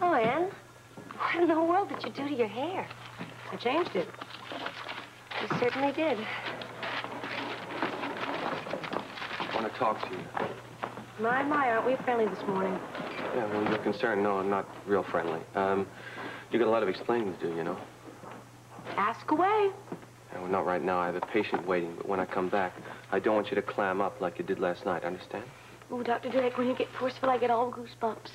Oh, Anne, what in the world did you do to your hair? I changed it. You certainly did. I want to talk to you. My, aren't we friendly this morning? Yeah, well, you're concerned. No, I'm not real friendly. You got a lot of explaining to do, you know. Ask away. Yeah, well, not right now. I have a patient waiting, but when I come back, I don't want you to clam up like you did last night, understand? Oh, Dr. Drake, when you get forceful, I get all goosebumps.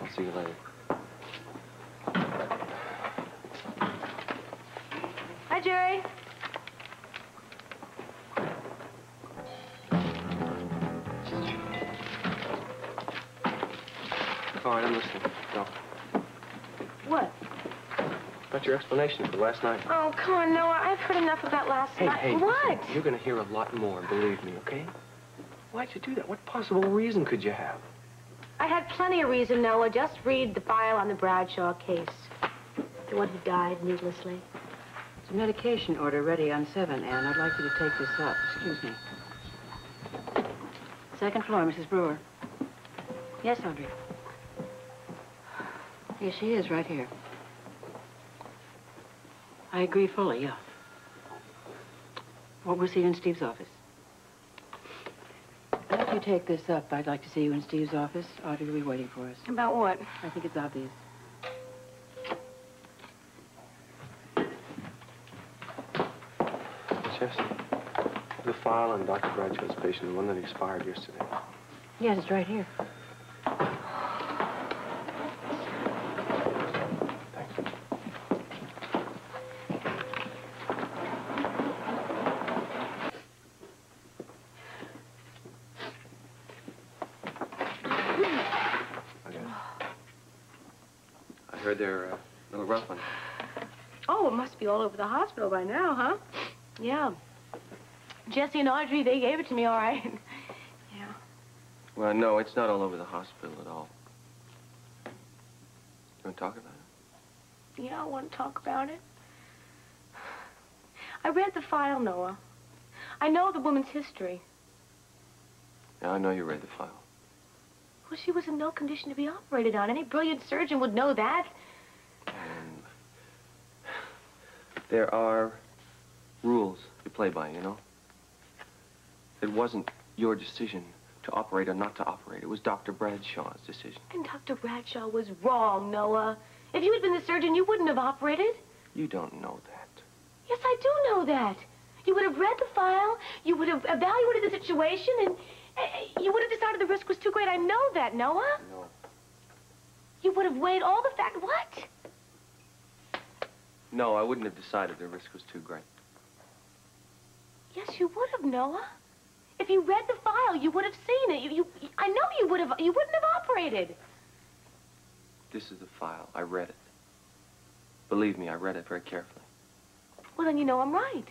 I'll see you later. Hi, Jerry. All right, I'm listening. Go. What? About your explanation for last night. Oh, come on, Noah. I've heard enough about last night. Hey, what? Listen, you're going to hear a lot more, believe me, okay? Why'd you do that? What possible reason could you have? I had plenty of reason, Noah. Just read the file on the Bradshaw case. The one who died needlessly. There's a medication order ready on 7, Anne. I'd like you to take this up. Excuse me. Second floor, Mrs. Brewer. Yes, Audrey. Here she is, right here. I agree fully, yeah. What was he in Steve's office? After you take this up, I'd like to see you in Steve's office. Audrey will be waiting for us. About what? I think it's obvious. Chester, the file on Dr. Bradshaw's patient, the one that expired yesterday. Yes, it's right here. Thanks. I heard they're a little rough on you. Oh, it must be all over the hospital by now, huh? Yeah. Jesse and Audrey, they gave it to me all right. Yeah. Well, no, it's not all over the hospital at all. You want to talk about it? Yeah, I want to talk about it. I read the file, Noah. I know the woman's history. Yeah, I know you read the file. Well, she was in no condition to be operated on. Any brilliant surgeon would know that. There are rules you play by, you know? It wasn't your decision to operate or not to operate. It was Dr. Bradshaw's decision. And Dr. Bradshaw was wrong, Noah. If you had been the surgeon, you wouldn't have operated. You don't know that. Yes, I do know that. You would have read the file, you would have evaluated the situation, and you would have decided the risk was too great. I know that, Noah. No. You would have weighed all the fact. What? No, I wouldn't have decided the risk was too great. Yes, you would have, Noah. If you read the file, you would have seen it. I know you would have. You wouldn't have operated. This is the file. I read it. Believe me, I read it very carefully. Well, then you know I'm right.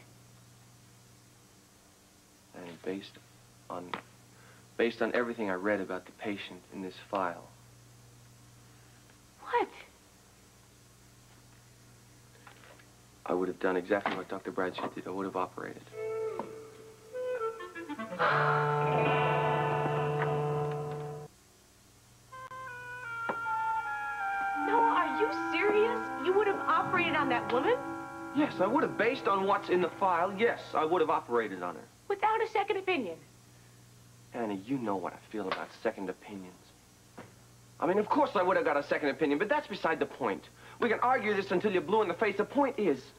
And based on everything I read about the patient in this file. What? I would have done exactly what Dr. Bradshaw did. I would have operated. Noah, are you serious? You would have operated on that woman? Yes, I would have. Based on what's in the file, yes, I would have operated on her. Without a second opinion? Annie, you know what I feel about second opinions. I mean, of course I would have got a second opinion, but that's beside the point. We can argue this until you're blue in the face. The point is,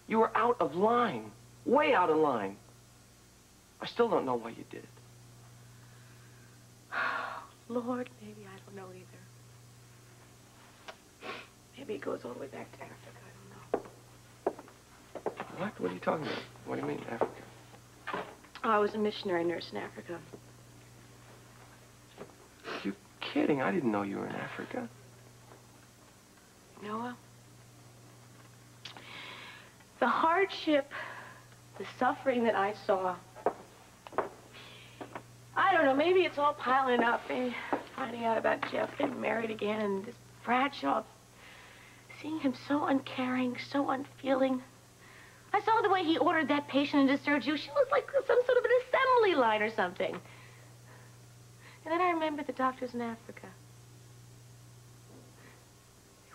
you were out of line. Way out of line. I still don't know why you did it. Lord, maybe I don't know either. Maybe it goes all the way back to Africa. I don't know. What? What are you talking about? What do you mean, Africa? Oh, I was a missionary nurse in Africa. You're kidding. I didn't know you were in Africa. Noah, the hardship, the suffering that I saw, I don't know, maybe it's all piling up. Maybe finding out about Jeff getting married again and this Bradshaw, seeing him so uncaring, so unfeeling. I saw the way he ordered that patient into surgery. She looked like some sort of an assembly line or something. And then I remembered the doctors in Africa.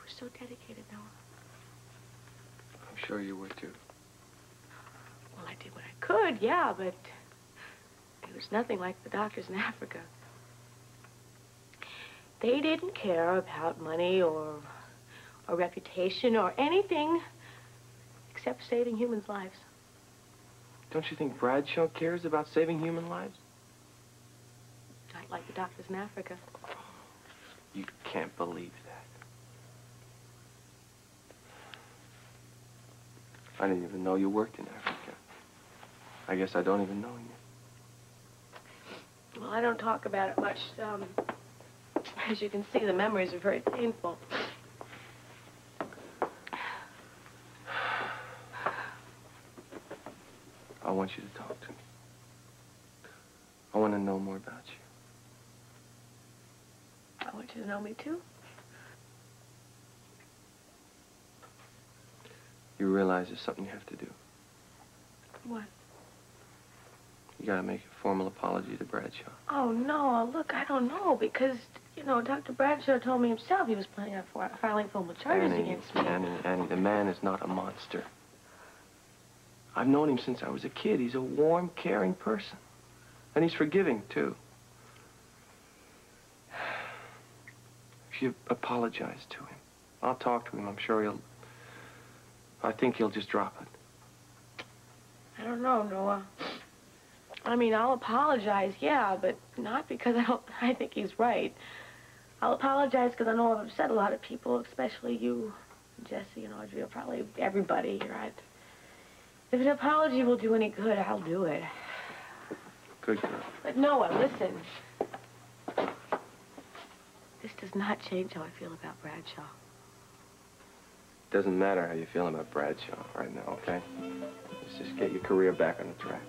was so dedicated, Noah. I'm sure you were, too. Well, I did what I could, yeah, but it was nothing like the doctors in Africa. They didn't care about money or reputation or anything except saving humans' lives. Don't you think Bradshaw cares about saving human lives? Not like the doctors in Africa. You can't believe that. I didn't even know you worked in Africa. I guess I don't even know you. Well, I don't talk about it much. As you can see, the memories are very painful. I want you to talk to me. I want to know more about you. I want you to know me, too. You realize there's something you have to do. What? You gotta make a formal apology to Bradshaw. Oh, no, look, I don't know, because, you know, Dr. Bradshaw told me himself he was planning on filing formal charges against me. Annie, the man is not a monster. I've known him since I was a kid. He's a warm, caring person. And he's forgiving, too. If you apologize to him, I'll talk to him. I'm sure I think he'll just drop it. I don't know, Noah. I mean, I'll apologize, yeah, but not because I think he's right. I'll apologize because I know I've upset a lot of people, especially you, Jesse and Audrey, or probably everybody, right? If an apology will do any good, I'll do it. Good girl. But Noah, listen. This does not change how I feel about Bradshaw. Doesn't matter how you feel about Bradshaw right now, okay? Let's just get your career back on the track.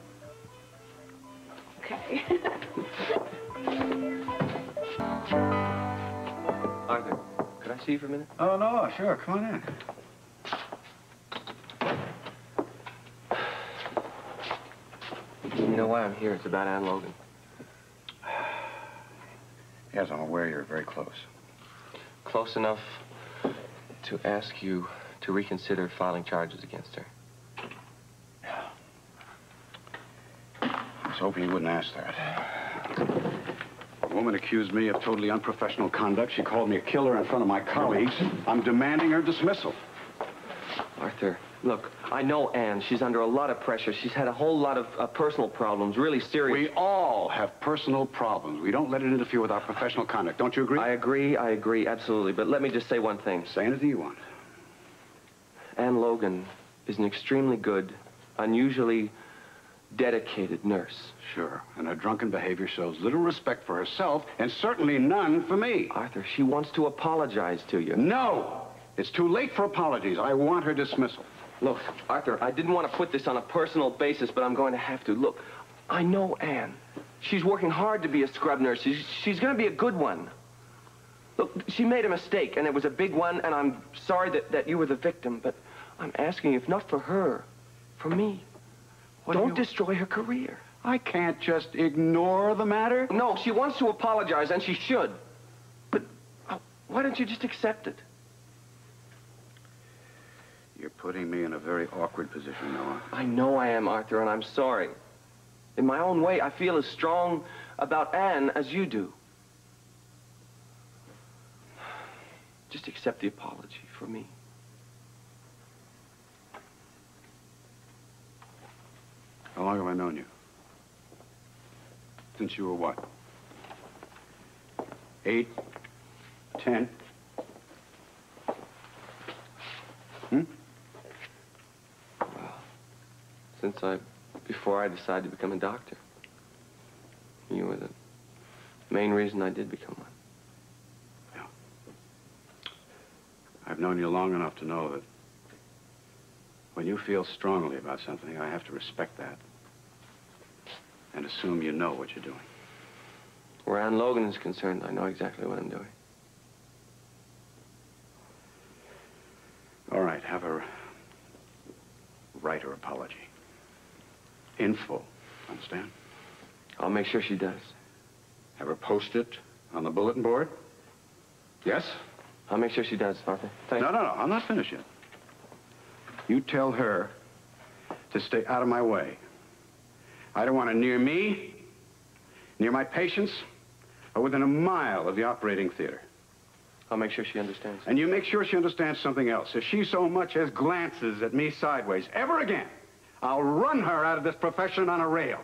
Okay. Arthur, could I see you for a minute? Oh, no, sure. Come on in. You know why I'm here? It's about Ann Logan. Yes, I'm aware you're very close. Close enough to ask you to reconsider filing charges against her. I was hoping you wouldn't ask that. The woman accused me of totally unprofessional conduct. She called me a killer in front of my colleagues. I'm demanding her dismissal. Arthur, look, I know Ann. She's under a lot of pressure. She's had a whole lot of personal problems, really serious. We all have personal problems. We don't let it interfere with our professional conduct. Don't you agree? I agree, absolutely. But let me just say one thing. Say anything you want. Ann Logan is an extremely good, unusually dedicated nurse. Sure, and her drunken behavior shows little respect for herself, and certainly none for me. Arthur, she wants to apologize to you. No! It's too late for apologies. I want her dismissal. Look, Arthur, I didn't want to put this on a personal basis, but I'm going to have to. Look, I know Ann. She's working hard to be a scrub nurse. She's going to be a good one. Look, she made a mistake, and it was a big one, and I'm sorry that you were the victim, but I'm asking, if not for her, for me. Don't destroy her career. I can't just ignore the matter. No, she wants to apologize, and she should. But why don't you just accept it? You're putting me in a very awkward position, Noah. I know I am, Arthur, and I'm sorry. In my own way, I feel as strong about Ann as you do. Just accept the apology for me. How long have I known you? Since you were what? 8? 10? Well, before I decided to become a doctor. You were the main reason I did become one. Yeah. I've known you long enough to know that when you feel strongly about something, I have to respect that and assume you know what you're doing. Where Ann Logan is concerned, I know exactly what I'm doing. All right, have her write her apology. In full, understand? I'll make sure she does. Have her post it on the bulletin board? Yes? I'll make sure she does, Arthur. Thank you. No, I'm not finished yet. You tell her to stay out of my way. I don't want her near me, near my patients, or within a mile of the operating theater. I'll make sure she understands. And you make sure she understands something else. If she so much as glances at me sideways ever again, I'll run her out of this profession on a rail.